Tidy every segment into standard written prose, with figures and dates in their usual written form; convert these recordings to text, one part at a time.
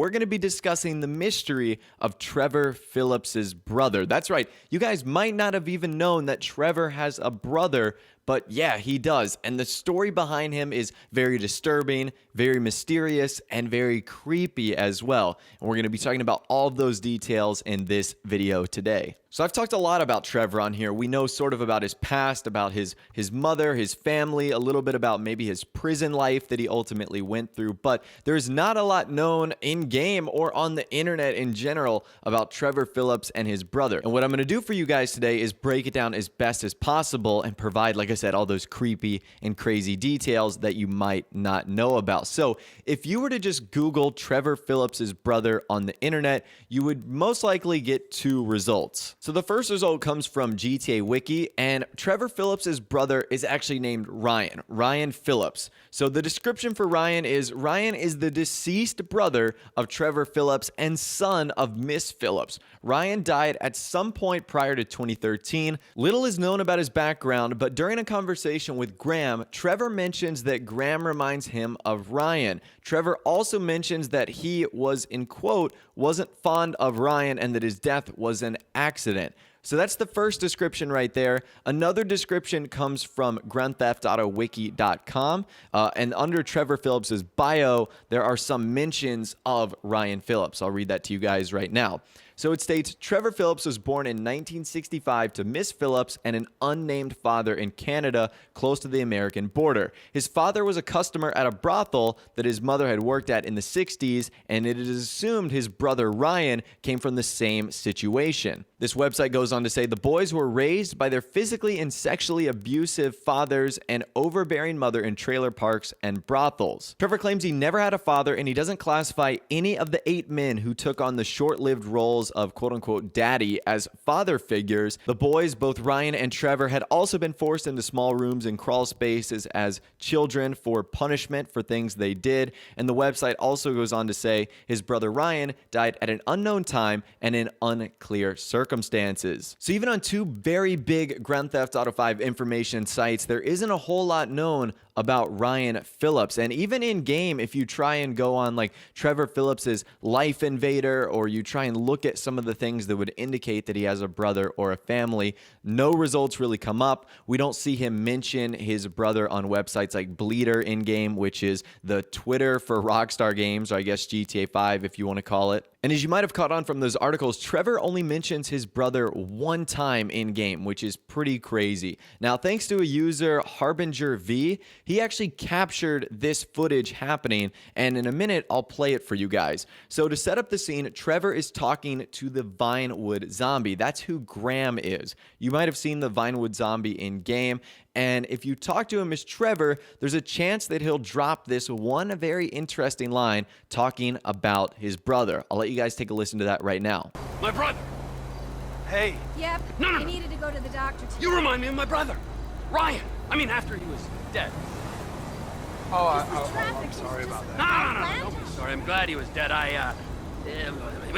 We're going to be discussing the mystery of Trevor Phillips's brother. That's right. You guys might not have even known that Trevor has a brother, but yeah, he does. And the story behind him is very disturbing, very mysterious, and very creepy as well. And we're going to be talking about all of those details in this video today. So I've talked a lot about Trevor on here. We know sort of about his past, about his mother, his family, a little bit about maybe his prison life that he ultimately went through. But there's not a lot known in game or on the internet in general about Trevor Phillips and his brother. And what I'm going to do for you guys today is break it down as best as possible and provide, like I said, all those creepy and crazy details that you might not know about. So if you were to just Google Trevor Phillips's brother on the internet, you would most likely get two results. So the first result comes from GTA Wiki, and Trevor Phillips's brother is actually named Ryan Phillips. So the description for Ryan is the deceased brother of Trevor Phillips and son of Miss Phillips. Ryan died at some point prior to 2013. Little is known about his background, but during a conversation with Graham, Trevor mentions that Graham reminds him of Ryan. Trevor also mentions that he was, in quote, wasn't fond of Ryan and that his death was an accident. So that's the first description right there. Another description comes from grandtheftautowiki.com, and under Trevor Phillips's bio, there are some mentions of Ryan Phillips. I'll read that to you guys right now. So it states, Trevor Phillips was born in 1965 to Miss Phillips and an unnamed father in Canada, close to the American border. His father was a customer at a brothel that his mother had worked at in the 60s, and it is assumed his brother Ryan came from the same situation. This website goes on to say the boys were raised by their physically and sexually abusive fathers and overbearing mother in trailer parks and brothels. Trevor claims he never had a father, and he doesn't classify any of the 8 men who took on the short-lived roles of quote-unquote daddy as father figures. The boys, both Ryan and Trevor, had also been forced into small rooms and crawl spaces as children for punishment for things they did. And the website also goes on to say his brother Ryan died at an unknown time and in unclear circumstances. So even on two very big Grand Theft Auto 5 information sites, there isn't a whole lot known about Ryan Phillips. And even in game, if you try and go on like Trevor Phillips's Life Invader, or you try and look at some of the things that would indicate that he has a brother or a family, no results really come up. We don't see him mention his brother on websites like Bleeder in game, which is the Twitter for Rockstar Games, or I guess GTA 5 if you want to call it. And as you might have caught on from those articles, Trevor only mentions his brother one time in game, which is pretty crazy. Now, thanks to a user, Harbinger V, he actually captured this footage happening, and in a minute, I'll play it for you guys. So to set up the scene, Trevor is talking to the Vinewood zombie. That's who Graham is. You might have seen the Vinewood zombie in game, and if you talk to him as Trevor, there's a chance that he'll drop this one very interesting line talking about his brother. I'll let you guys take a listen to that right now. My brother! Hey! Yep, No. I needed to go to the doctor too. You remind me of my brother! Ryan! I mean, after he was dead. Traffic Sorry about that. No. Planned? Don't be sorry. I'm glad he was dead. It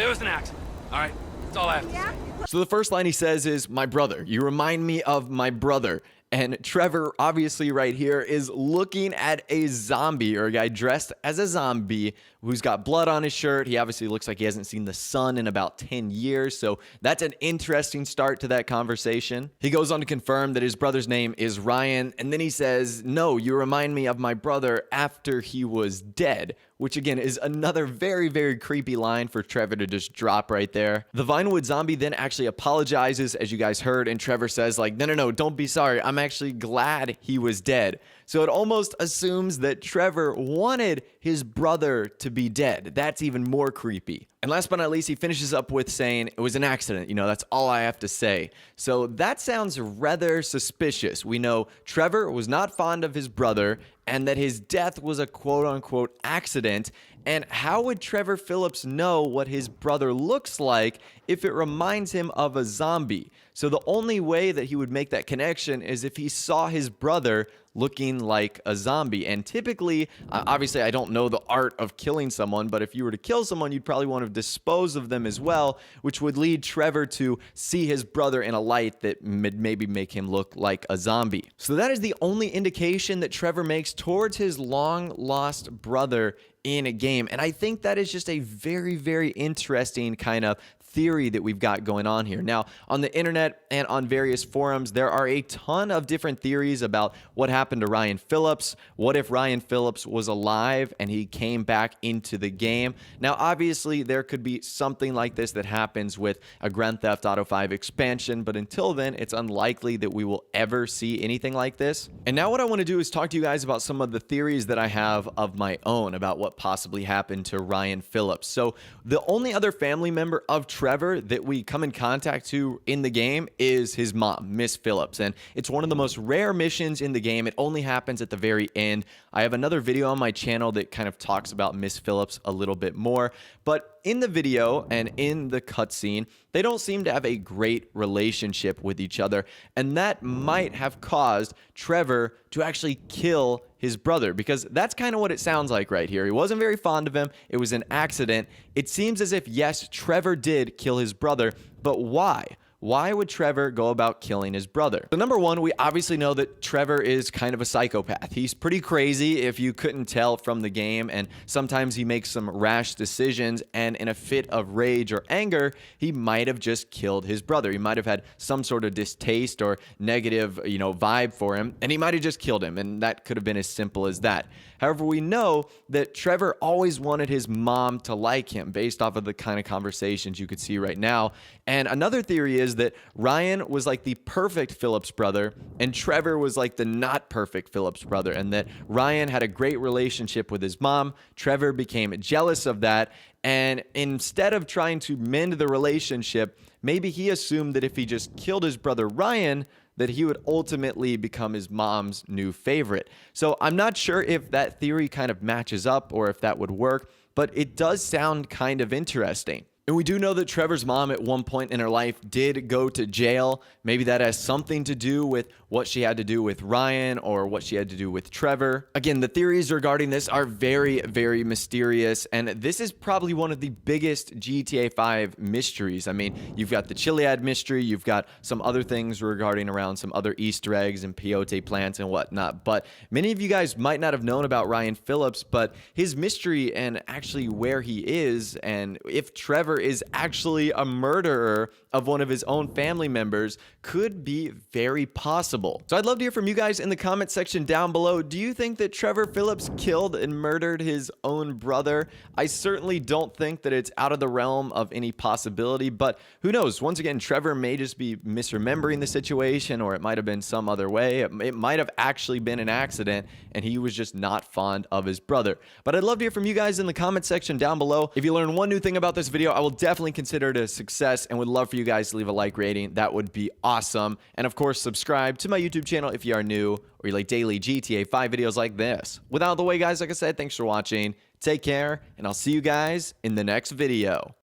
was an accident. All right? That's all I have to Yeah? say. So the first line he says is, my brother. You remind me of my brother. And Trevor, obviously right here, is looking at a zombie, or a guy dressed as a zombie who's got blood on his shirt. He obviously looks like he hasn't seen the sun in about 10 years. So that's an interesting start to that conversation. He goes on to confirm that his brother's name is Ryan. And then he says, no, you remind me of my brother after he was dead, which again is another very, very creepy line for Trevor to just drop right there. The Vinewood zombie then actually apologizes, as you guys heard, and Trevor says like, no, don't be sorry. I'm actually glad he was dead. So it almost assumes that Trevor wanted his brother to be dead. That's even more creepy. And last but not least, he finishes up with saying it was an accident. You know, that's all I have to say. So that sounds rather suspicious. We know Trevor was not fond of his brother and that his death was a quote-unquote accident. And how would Trevor Phillips know what his brother looks like if it reminds him of a zombie? So the only way that he would make that connection is if he saw his brother looking like a zombie. And typically, obviously, I don't know the art of killing someone, but if you were to kill someone, you'd probably want to dispose of them as well, which would lead Trevor to see his brother in a light that would maybe make him look like a zombie. So that is the only indication that Trevor makes towards his long lost brother in a game. And I think that is just a very, very interesting kind of theory that we've got going on here. Now, on the internet and on various forums, there are a ton of different theories about what happened to Ryan Phillips. What if Ryan Phillips was alive and he came back into the game? Now, obviously, there could be something like this that happens with a Grand Theft Auto 5 expansion, but until then, it's unlikely that we will ever see anything like this. And now what I want to do is talk to you guys about some of the theories that I have of my own about what possibly happened to Ryan Phillips. So the only other family member of Trevor that we come in contact to in the game is his mom, Miss Phillips. And it's one of the most rare missions in the game. It only happens at the very end. I have another video on my channel that kind of talks about Miss Phillips a little bit more. But in the video and in the cutscene, they don't seem to have a great relationship with each other. And that might have caused Trevor to actually kill his brother, because that's kind of what it sounds like right here. He wasn't very fond of him. It was an accident. It seems as if, yes, Trevor did kill his brother, but why? Why would Trevor go about killing his brother? So number one, we obviously know that Trevor is kind of a psychopath. He's pretty crazy if you couldn't tell from the game, and sometimes he makes some rash decisions, and in a fit of rage or anger, he might have just killed his brother. He might have had some sort of distaste or negative, vibe for him, and he might have just killed him, and that could have been as simple as that. However, we know that Trevor always wanted his mom to like him based off of the kind of conversations you could see right now. And another theory is that Ryan was like the perfect Phillips brother and Trevor was like the not perfect Phillips brother, and that Ryan had a great relationship with his mom. Trevor became jealous of that, and instead of trying to mend the relationship, maybe he assumed that if he just killed his brother Ryan, that he would ultimately become his mom's new favorite. So I'm not sure if that theory kind of matches up or if that would work, but it does sound kind of interesting. And we do know that Trevor's mom at one point in her life did go to jail. Maybe that has something to do with what she had to do with Ryan or what she had to do with Trevor. Again, the theories regarding this are very, very mysterious. And this is probably one of the biggest GTA 5 mysteries. I mean, you've got the Chiliad mystery. You've got some other things regarding around some other Easter eggs and peyote plants and whatnot. But many of you guys might not have known about Ryan Phillips, but his mystery and actually where he is and if Trevor is actually a murderer of one of his own family members could be very possible. So I'd love to hear from you guys in the comment section down below. Do you think that Trevor Phillips killed and murdered his own brother? I certainly don't think that it's out of the realm of any possibility, but who knows? Once again, Trevor may just be misremembering the situation, or it might have been some other way. It might have actually been an accident and he was just not fond of his brother. But I'd love to hear from you guys in the comment section down below. If you learn one new thing about this video, I will definitely consider it a success and would love for you guys to leave a like rating. That would be awesome. And of course, subscribe to my YouTube channel if you are new or you like daily GTA 5 videos like this. With out of the way, guys, like I said, thanks for watching. Take care, and I'll see you guys in the next video.